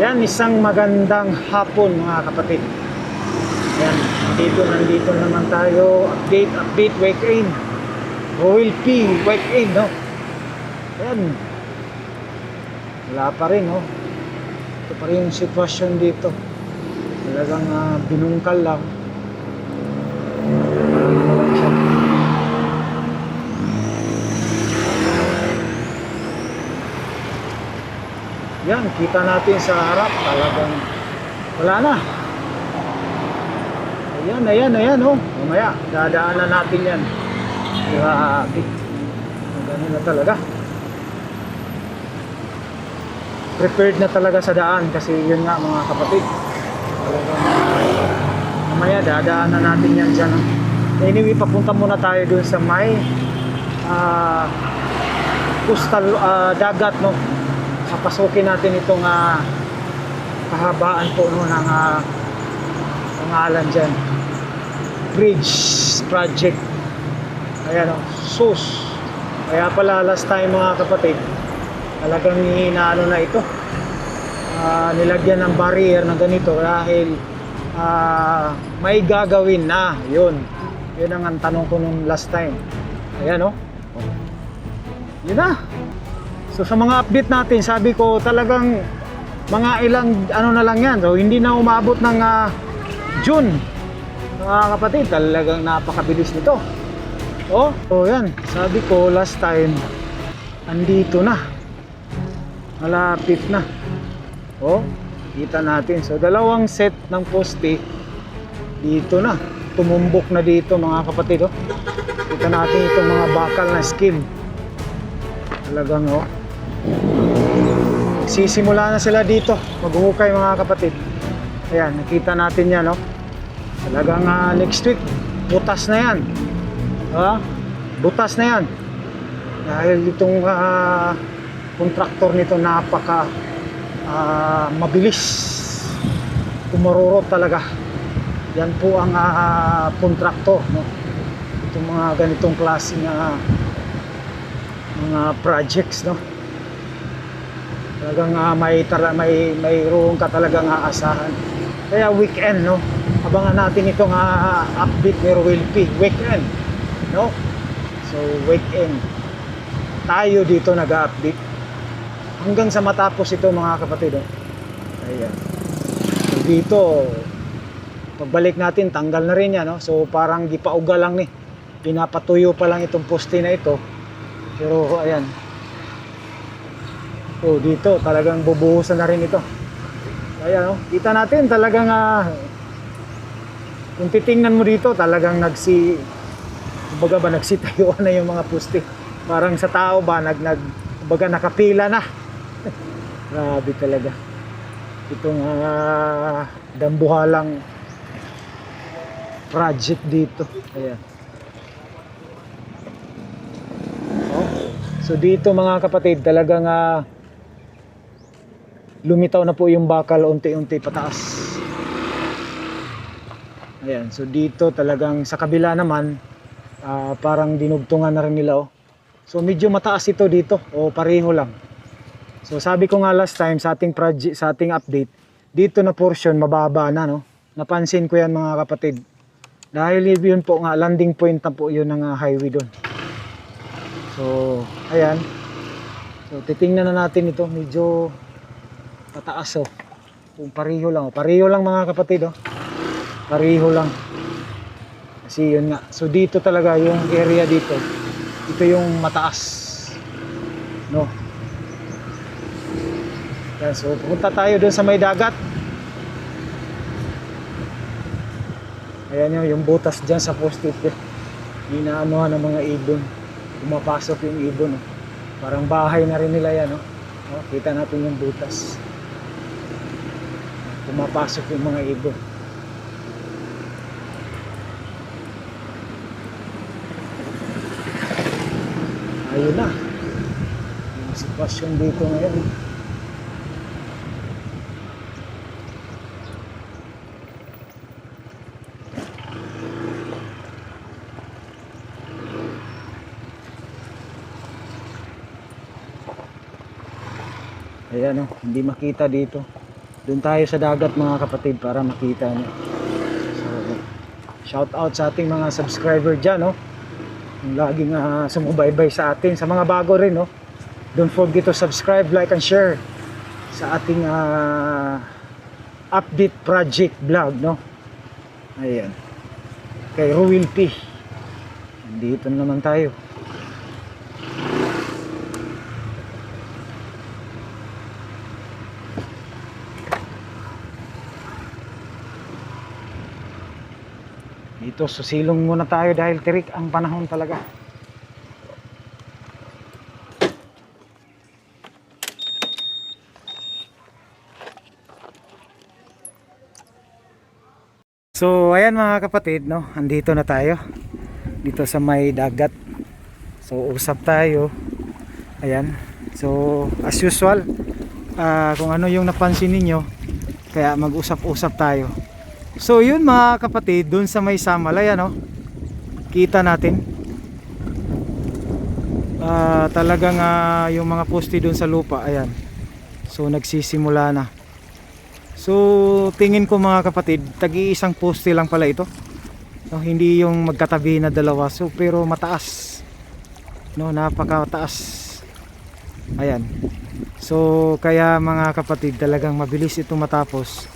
Yan, isang magandang hapon mga kapatid. Yan, nandito naman tayo. Update, wake in. Royal P, wake in, no? Yan. Wala pa rin, no? Ito pa rin yung sitwasyon dito. Talagang binungkal lang. Yan, kita natin sa harap, talagang wala na. Ayan, oh. Mamaya, dadaanan natin yan. Grabe. Ganun na talaga. Prepared na talaga sa daan kasi yun nga mga kapatid. Talagang mamaya, dadaanan natin yan dyan. Anyway, papunta muna tayo dun sa may coastal dagat, no? Papasukin natin itong kahabaan po no, ng pangalan dyan, bridge project. Ayan o, SUS. Kaya pala last time mga kapatid, talagang inaano na ito, nilagyan ng barrier na ganito dahil may gagawin na. Yun ang tanong ko nung last time. Ayan o, yun na. So sa mga update natin, sabi ko talagang mga ilang ano na lang yan. So hindi na umabot ng June. Mga kapatid, talagang napakabilis nito. Oh, so yan. Sabi ko last time, andito na. Malapit na. Oh, kita natin. So dalawang set ng poste dito na. Tumumbok na dito mga kapatid. Oh. Kita natin itong mga bakal na skim. Talagang oh. Sisimula na sila dito maghuhukay mga kapatid. Ayan, nakita natin yan, no? Talagang next week butas na yan, butas na yan dahil itong kontraktor nito napaka mabilis, tumarurot talaga. Yan po ang kontraktor, no? Itong mga ganitong klase na mga projects, no? Talagang mayroon ka talagang aasahan. Kaya weekend, no? Abangan natin itong update ni Royal P. Weekend, no? So weekend tayo dito nag-update hanggang sa matapos ito mga kapatid, no? Ayan. So dito pagbalik natin tanggal na rin yan, no? So parang gipauga lang ni, pinapatuyo pa lang itong poste na ito. Pero ayan, so dito talagang bubuhusan na rin ito. Ayan, no? Kita natin talagang kung titingnan mo dito talagang kumbaga ba nagsitayuan na yung mga poste. Parang sa tao ba kumbaga nakapila na. Grabe talaga itong dambuhalang project dito. Ayan. So dito mga kapatid talagang lumitaw na po yung bakal unti-unti pataas. Ayan, so dito talagang sa kabila naman parang dinugtungan na rin nila, oh. So medyo mataas ito dito o pareho lang. So sabi ko nga last time sa ating project, sa ating update, dito na portion mababa na, no? Napansin ko yan mga kapatid. Dahil yun po nga landing point na po yun ng highway doon. So ayan. So titingnan na natin ito, medyo pataas, oh. Kung pareho lang, oh. Pareho lang mga kapatid, oh. Pareho lang. Kasi yun nga. So dito talaga yung area dito. Ito yung mataas, no? Yan, so pupunta tayo doon sa may dagat. Ayan yung butas dyan sa poste. Inaanuhan ng mga ibon. Pumapasok yung ibon, oh. Parang bahay na rin nila yan, no? Oh, kita natin yung butas. Pumapasok yung mga ibon. Ayun na yung sitwasyon dito ngayon. Ayan, oh, hindi makita dito. Doon tayo sa dagat mga kapatid para makita nyo. So, shout out sa ating mga subscriber dyan, no? Yung laging sumubaybay sa atin. Sa mga bago rin, no? Don't forget to subscribe, like, and share sa ating update project vlog, no? Ayan. Kay Ruel P. Dito naman tayo. Dito susilong muna tayo dahil tirik ang panahon talaga. So ayan mga kapatid, no, andito na tayo dito sa may dagat. So usap tayo. Ayan. So as usual, kung ano yung napansin ninyo, kaya mag-usap-usap tayo. So yun mga kapatid, dun sa may samal, ayan, no, kita natin talagang yung mga poste dun sa lupa, ayan. So nagsisimula na. So tingin ko mga kapatid, tagi-isang poste lang pala ito, no, hindi yung magkatabi na dalawa. So pero mataas, no, napakataas. Ayan. So kaya mga kapatid, talagang mabilis ito matapos.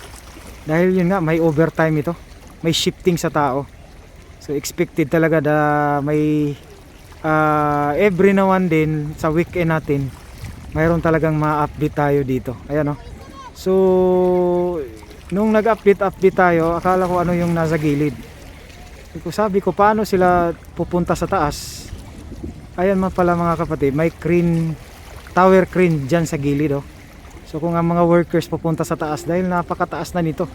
Dahil yun nga, may overtime ito, may shifting sa tao. So expected talaga na may every now and then sa weekend natin, mayroon talagang ma-update tayo dito. Ayan, no. So nung nag-update tayo, akala ko ano yung nasa gilid. Sabi ko paano sila pupunta sa taas. Ayan man pala mga kapatid, may crane, tower crane dyan sa gilid, oh. So kung ang mga workers pupunta sa taas dahil napakataas na nito.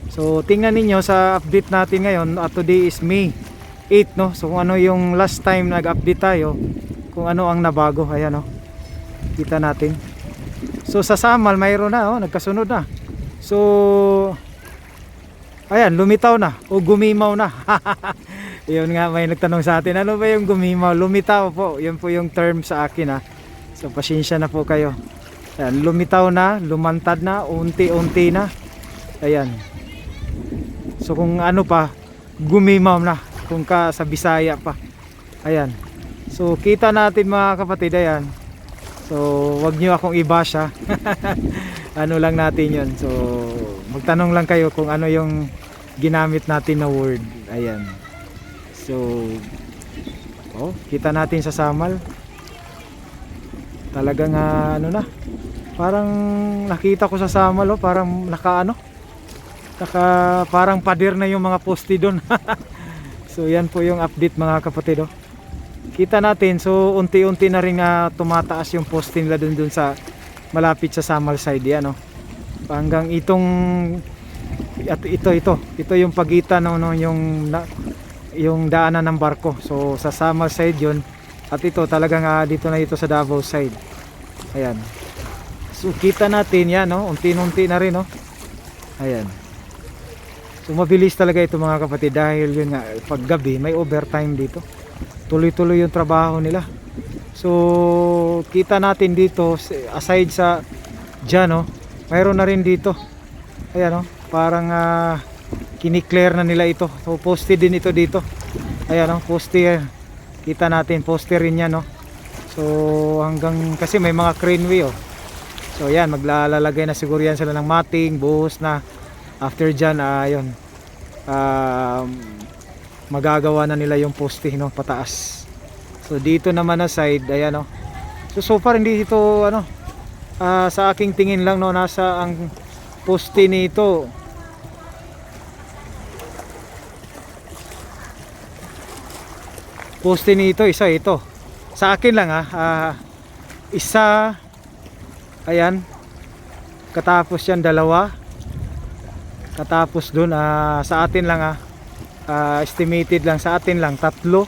So tingnan ninyo sa update natin ngayon, today is May 8, no. So kung ano yung last time nag-update tayo, kung ano ang nabago, ayan, oh. Kita natin. So sa Samal mayroon na, oh, nagkasunod na. So ayan, lumitaw na o gumimaw na. Yun nga, may nagtanong sa atin, ano ba yung gumimaw? Lumitaw po, yun po yung term sa akin, ha. So pasensya na po kayo. Ayan, lumitaw na, lumantad na, unti-unti na. Ayan. So kung ano pa, gumimaw na, kung ka sa Bisaya pa. Ayan. So kita natin mga kapatid, ayan. So wag niyo akong i-bash, ha. Ano lang natin 'yon. So magtanong lang kayo kung ano yung ginamit natin na word. Ayan. So kita natin sa Samal. Talagang ano na, parang nakita ko sa Samal, oh, parang parang pader na yung mga poste doon. So yan po yung update mga kapatid, oh. Kita natin, so unti-unti na rin tumataas yung poste nila doon sa malapit sa Samal side, yan, oh. Hanggang itong ito yung pagitan, no, yung daanan ng barko. So sa Samal side yun, at ito talagang dito na ito sa Davao side. Ayan. So kita natin yan, no, unti-unti na rin, no. Ayan. So mabilis talaga ito mga kapatid dahil yun nga, pag gabi may overtime dito. Tuloy-tuloy yung trabaho nila. So kita natin dito, aside sa dyan, no, mayroon na rin dito. Ayan, no, parang kiniklear na nila ito. So poste din ito dito. Ayan, no, poste. Kita natin poste rin yan, no. So hanggang, kasi may mga craneway, oh. So yan, maglalagay na siguro yan sila ng mating, buhos na. After dyan, yun, magagawa na nila yung poste, no, pataas. So dito naman na side, ayan, no. So far hindi ito ano, sa aking tingin lang, no, nasa ang poste nito, isa ito. Sa akin lang, isa, ayan, katapos yan dalawa, katapos dun sa atin lang, estimated lang sa atin lang tatlo.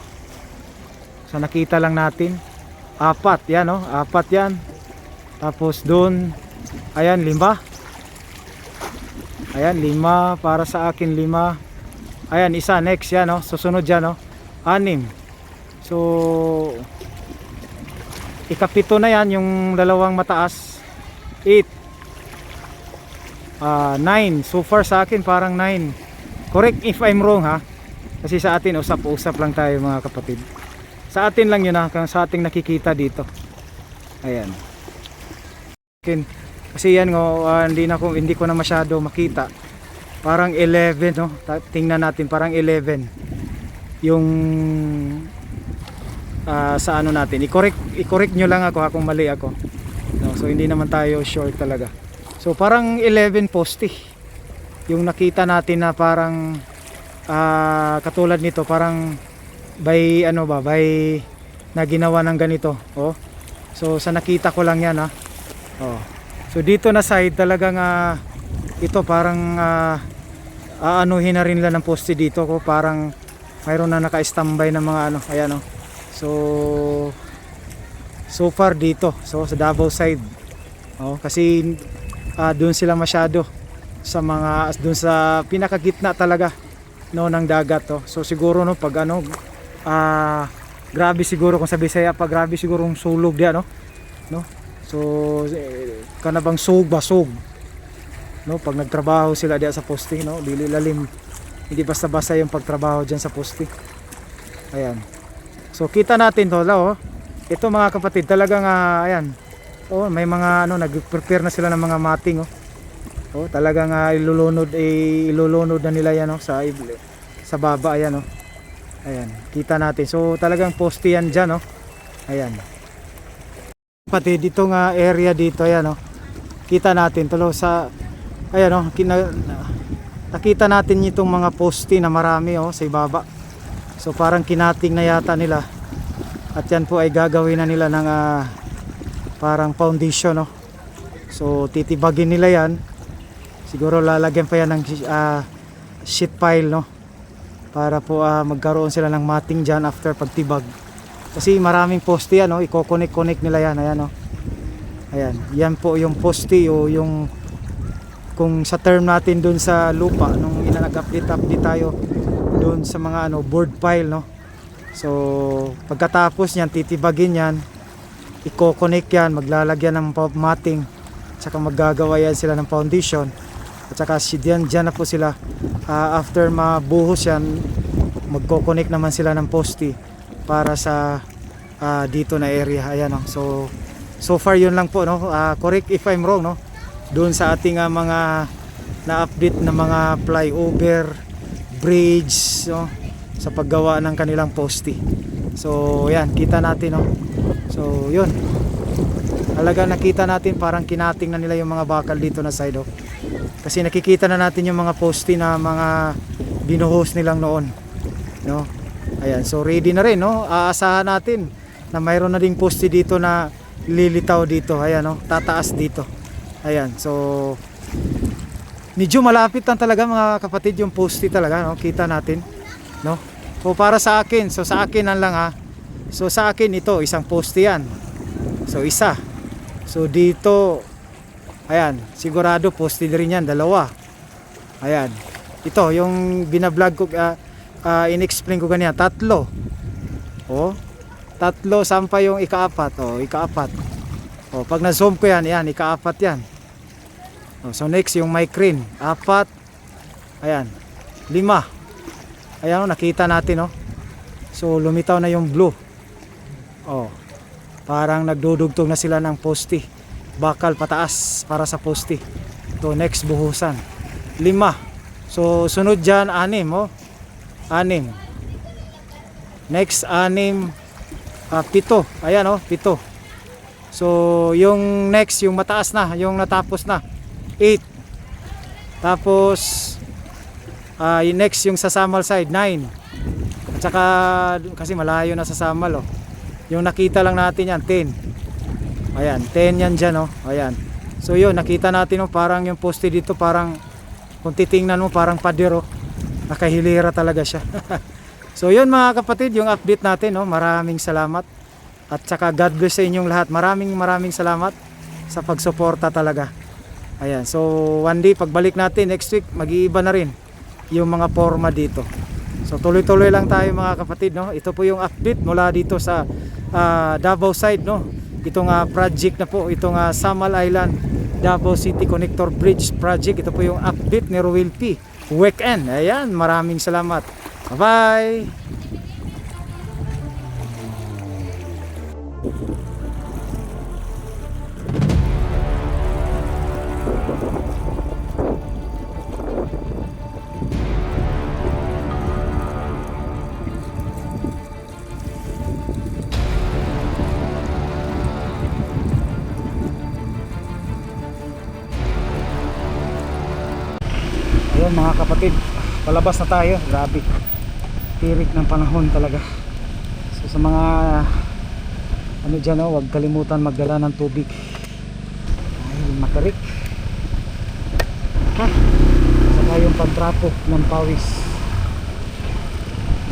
So nakita lang natin apat, yan, no, apat yan. Tapos dun, ayan, 5. Ayan, 5 para sa akin, 5. Ayan, isa next, yan, no, susunod yan, no, 6. So ikapito na yan, yung dalawang mataas, 8. 9. So far sa akin parang 9. Correct if I'm wrong ha. Kasi sa atin usap-usap lang tayo mga kapatid. Sa atin lang yun ha, sa ating nakikita dito. Ayan. Kasi yan hindi ko na masyado makita. Parang 11 no. Tingnan natin parang 11. Yung sa ano natin. I-correct nyo lang ako kung mali ako. No, so hindi naman tayo sure talaga. So parang 11 poste. Yung nakita natin na parang katulad nito parang by na ginawa ng ganito. Oh. So sa nakita ko lang yan ha. Oh. So dito na side talagang ito parang aanuhin na rin nila ng poste dito ko parang mayroon na naka-standby ng mga ano ayan oh. So far dito so sa Davao side oh, kasi doon sila masyado sa mga doon sa pinakagitna talaga no ng dagat oh. So siguro no pag grabe siguro kung sa Bisaya pag grabe siguro yung sulog diyan no so kanabang sug no pag nagtrabaho sila diyan sa poste no dili lalim hindi basta-basta yung pagtrabaho diyan sa poste ayan. So kita natin to oh. Ito mga kapatid talagang ayan. Oh, may mga nag-prepare na sila ng mga mating oh. Oh, talagang ilulunod na nila yan oh sa baba ayan oh. Ayan, kita natin. So talagang poste yan diyan oh. Ayan. Kapatid dito area dito ayan oh. Kita natin tulo sa ayan oh, nakita natin itong mga poste na marami oh sa ibaba. So parang kinating na yata nila. At yan po ay gagawin na nila ng parang foundation no. So titibagin nila yan. Siguro lalagyan pa yan ng sheet pile no. Para po magkaroon sila ng mating dyan after pagtibag. Kasi maraming poste yan no. Iko-connect nila yan. Ayan no. Ayan. Yan po yung poste o yung kung sa term natin dun sa lupa nung nag-update tayo doon sa mga board pile no. So pagkatapos niyan titibagin yan, i-connect yan, maglalagyan ng mating, saka maggagawa yan sila ng foundation. At saka diyan na po sila after mabuhos yan, magko-connect naman sila ng poste para sa dito na area. Ayan no. So far yun lang po no. Correct if I'm wrong no. Doon sa ating mga na-update na mga flyover bridge no, sa paggawa ng kanilang poste. So yan kita natin no. So yun talaga nakita natin parang kinating na nila yung mga bakal dito na side oh. Kasi nakikita na natin yung mga poste na mga binuhos nilang noon no. Ayan, so ready na rin no. Aasahan natin na mayroon na ding poste dito na lilitaw dito. Ayan no, tataas dito. Ayan, so medyo malapit lang talaga mga kapatid yung poste talaga no, kita natin no. So para sa akin, so sa akin lang ha. So sa akin ito isang poste yan. So isa. So dito ayan, sigurado poste rin yan, dalawa. Ayan. Ito yung binablog ko in-explain ko ganyan, tatlo. Oh. Tatlo sampa yung ikaapat. Oh, ikaapat. Oh, pag na-zoom ko yan, ikaapat yan. So next yung mic crane, 4. Ayan, 5. Ayan nakita natin oh. So lumitaw na yung blue. Oh. Parang nagdudugtong na sila ng poste. Bakal pataas para sa poste. So next buhusan. 5. So sunod diyan 6 oh. 6. Next 6 7. Ayan oh, 7. So yung next yung mataas na, yung natapos na 8. Tapos yung next yung sa Samal side 9. At saka kasi malayo na sa Samal oh. Yung nakita lang natin yan 10. Ayan 10 yan dyan oh. Ayan. So yun nakita natin oh, parang yung poste dito parang kung titingnan mo parang pader oh. Nakahilera talaga siya. So yun mga kapatid yung update natin oh. Maraming salamat. At saka God bless sa inyong lahat. Maraming salamat sa pagsuporta talaga. Ayan, so one day pagbalik natin next week mag-iiba na rin yung mga forma dito. So tuloy-tuloy lang tayo mga kapatid no. Ito po yung update mula dito sa Davao side no. Itong project na po, itong Samal Island Davao City Connector Bridge Project. Ito po yung update ni Roel P. Weekend. Ayan, maraming salamat. Bye-bye! Ayan mga kapatid, palabas na tayo. Grabe, tirik ng panahon talaga. So sa mga ano dyan, huwag kalimutan magdala ng tubig dahil matarik ha, saka yung pagtrapo ng pawis.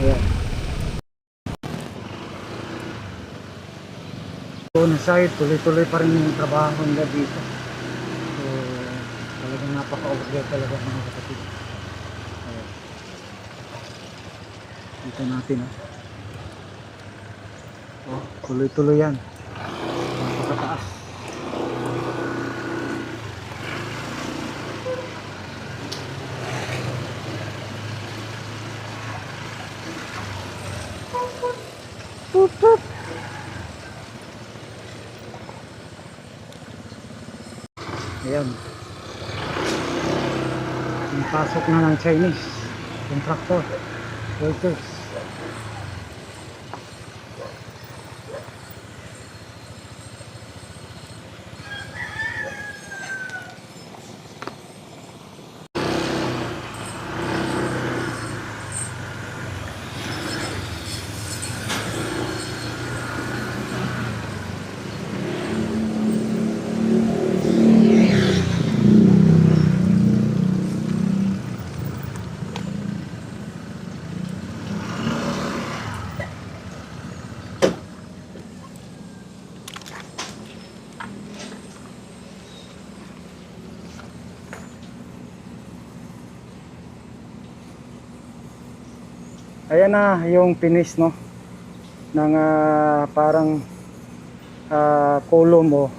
Ayan, so nasahid, tuloy-tuloy pa rin yung trabaho nila dito. So talagang napaka-overload talaga mga kapatid. Ayan, dito natin tuloy-tuloy yan, napakataas. Ayan, yung pasok na ng Chinese contractor workers. Ayan na yung finish ng parang column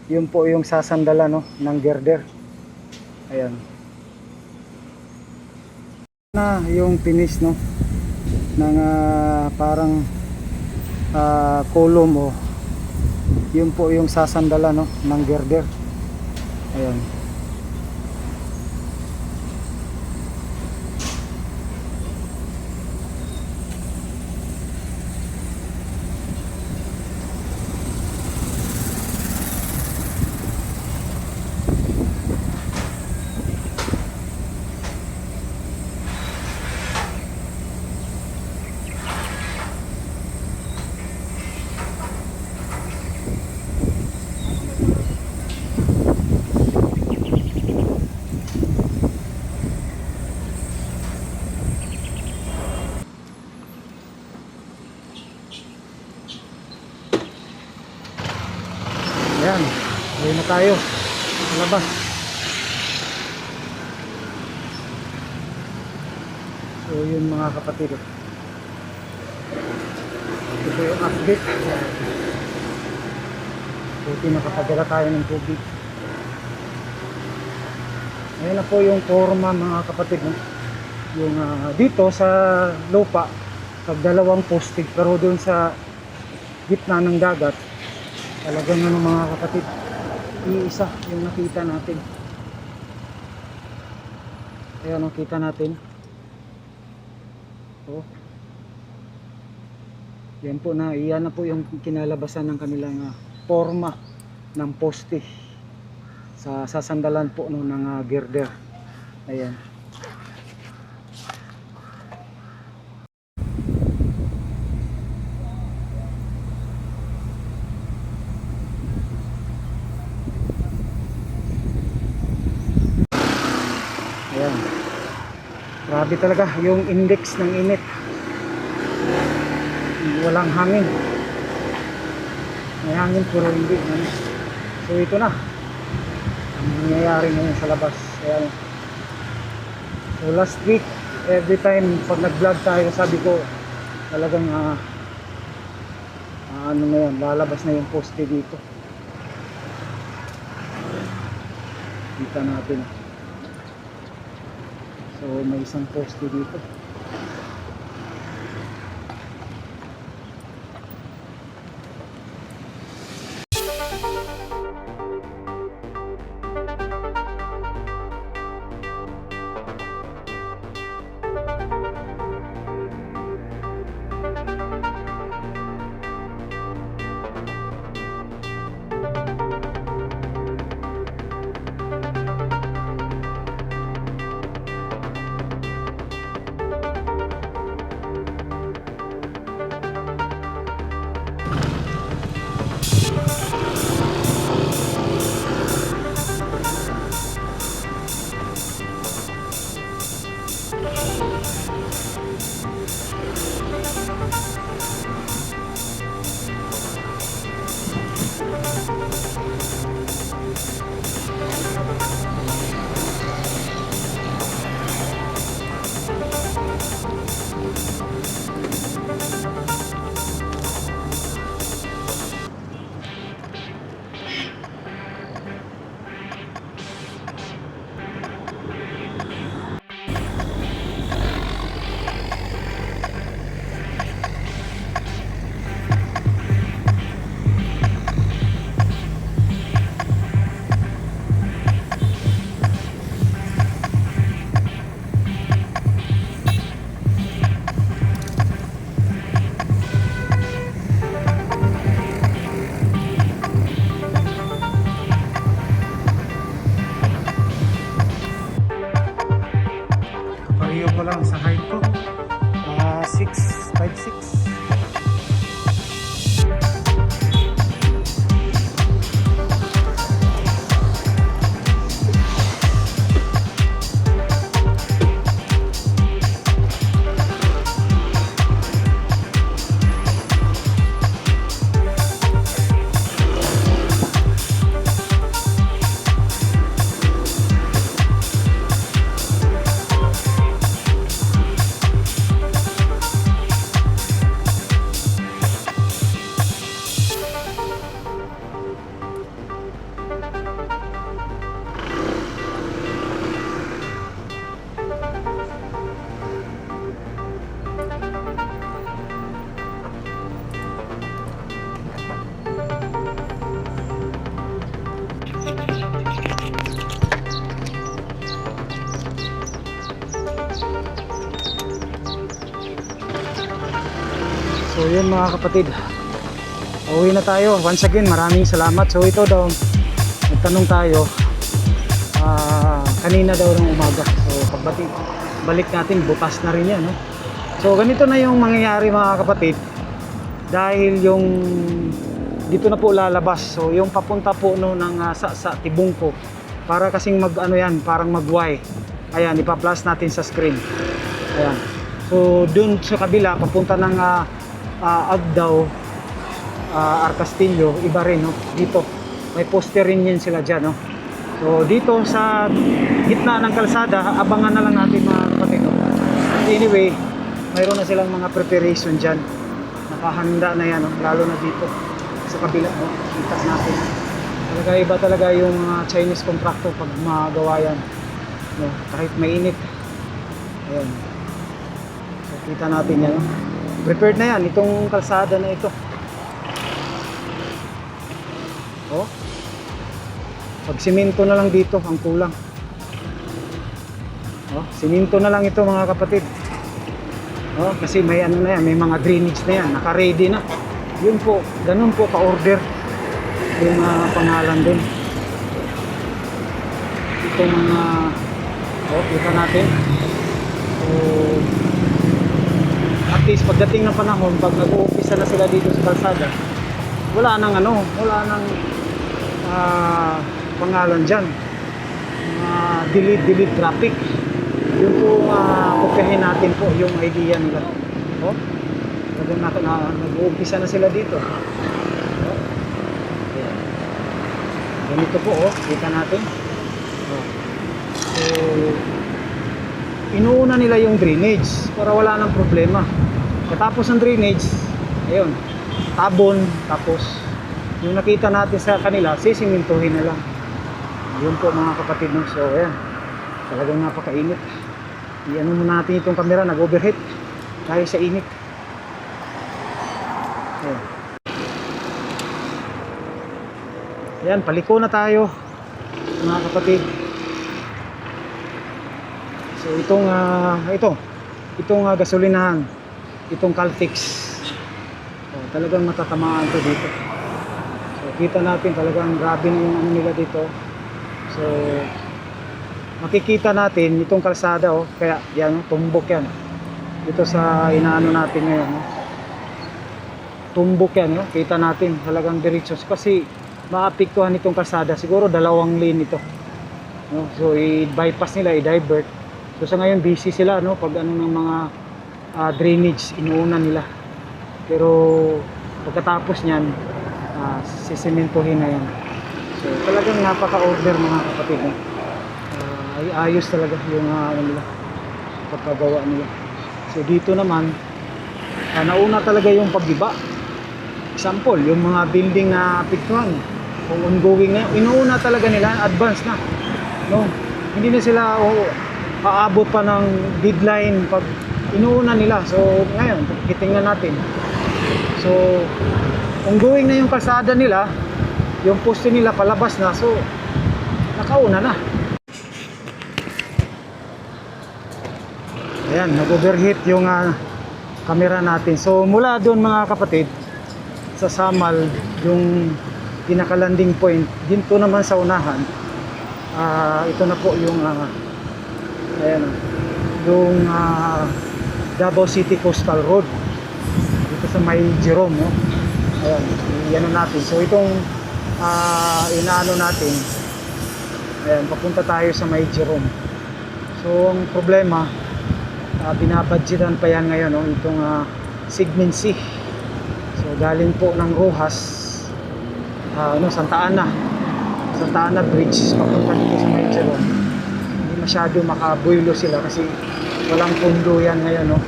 yun po yung sasandala ng girder. Ayan na yung finish ng parang column yun po yung sasandala ng girder. Ayan. Ayan, ayun na tayo sa labas. So yun mga kapatid, ito yung update. Buti nakapadala tayo ng tubig. Ayan na po yung forma mga kapatid, yung dito sa lupa pag dalawang postig, pero dun sa gitna ng dagat talagang mga kapatid, iisa yung nakita natin. Ayan, nakita natin. Yan po na, iyan na po yung kinalabasan ng kanilang forma ng poste sa sasandalan po ng girder. Ayan. Ayan. Grabe talaga yung index ng init. Walang hangin. May hangin pero hindi. So ito na ang nangyayari ngayon sa labas. Ayan. So last week, every time pag nag-vlog tayo, sabi ko talagang ano na yan, lalabas na yung poste dito. Kita natin. So may isang poste dito. Pareho ko lang sa height ko. 6'5'6". So yun mga kapatid, uwi na tayo. Once again, maraming salamat. So ito daw, nagtanong tayo kanina daw ng umaga. So balik natin, butas na rin yan, no? So ganito na yung mangyayari mga kapatid, dahil yung dito na po lalabas. So yung papunta po no ng sa Tibungko, para kasing mag ano yan, parang mag-Y. Ayan, ipa-plus natin sa screen. Ayan. So dun sa kabila, papunta ng Agdao, Arcastillo, iba rin, no? Dito may poster rin yan sila dyan, no? So dito sa gitna ng kalsada, abangan na lang natin mga kapatid, no? Anyway, mayroon na silang mga preparation dyan, nakahanda na yan, no? Lalo na dito sa kabila, no? Kita natin talaga, iba talaga yung mga Chinese contractor pag magawa yan, no? Kahit mainit. Ayan, so kita natin yan, no? Prepared na yan, itong kalsada na ito. Oh, pag simento na lang dito ang kulang. Oh, simento na lang ito mga kapatid. Oh, kasi may ano na yan, may mga drainage na yan, naka-ready na. Yun po, ganun po ka-order yung pangalan dun. Itong mga kita natin. So at least pagdating ng panahon, pag nag-uumpisa na sila dito sa kalsada, wala nang pangalan dyan, delete traffic. Yun po, kopyahin natin po yung idea nila. Oh, nag-uumpisa na sila dito. Oh, ganito po, oh, kita natin. Oh. So inuuna nila yung drainage para wala nang problema. Katapos ng drainage, ayun, tabon, tapos yung nakita natin sa kanila, sisimintuhin na lang. Yun po mga kapatid, no? So ayan, talagang napakainit. I-ano muna natin itong camera, nag-overheat dahil sa init. Ayan. Ayan, paliko na tayo mga kapatid. So itong gasolinahan, itong Caltex, talagang matatamaan to dito. So kita natin talagang grabe na yung ano nila dito. So makikita natin itong kalsada, kaya yan, tumbok yan dito sa inaano natin ngayon, tumbok yan, kita natin talagang diretso kasi maapektuhan itong kalsada. Siguro 2 lane ito, no? So i-bypass nila, i-divert. So sa ngayon busy sila, no? Pag ano ng mga drainage inuuna nila, pero pagkatapos niyan sisementohin na yan. So talagang napaka-order mga kapatid, no? Ayos talaga yung ano nila, pagkagawa nila. So dito naman nauna talaga yung paggiba. Example, yung mga building na apektuhan, kung ongoing na, inuuna talaga nila, advance na, no? Hindi na sila aabot pa ng deadline pag inuuna nila. So ngayon titingnan natin, so ongoing na yung kalsada nila, yung poste nila palabas na, so nakauna na. Ayan, nag-overheat yung camera natin. So mula doon mga kapatid, sa Samal, yung pinaka-landing point, dito naman sa unahan, ito na po yung ayan, yung Davao City Coastal Road dito sa may Jerome, no? Ayan, iano natin. So itong inaano natin, ayan, papunta tayo sa may Jerome. So ang problema, binabudgetan pa yan ngayon, no? Itong Segment C. So galing po ng Rojas, Santa Ana Bridge, papunta dito sa may Jerome. Hindi masyado makabuylo sila kasi walang pundo yan ngayon, no?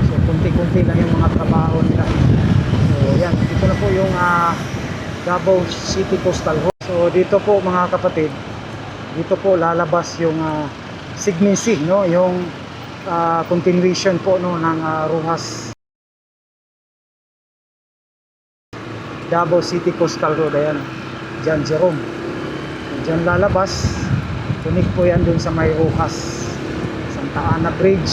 So kunti-kunti lang yung mga trabaho nila. So yan, dito na po yung Davao City Coastal Road. So dito po mga kapatid, dito po lalabas yung Segment C, no? Yung continuation po, no, ng Rojas Davao City Coastal Road. Ayan, dyan Jerome, dyan lalabas, connect po yan dun sa may Rojas Santa Ana Bridge.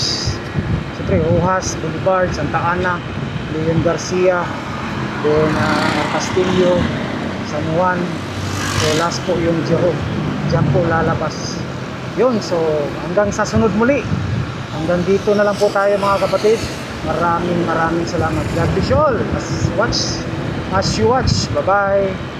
Siyempre Rojas Boulevard, Santa Ana, Leon Garcia, then Castillo, San Juan. So last po yung Jerome, dyan po lalabas yun. So hanggang sa sunod muli, hanggang dito na lang po tayo mga kapatid. Maraming salamat. God bless you all as you watch. Bye bye.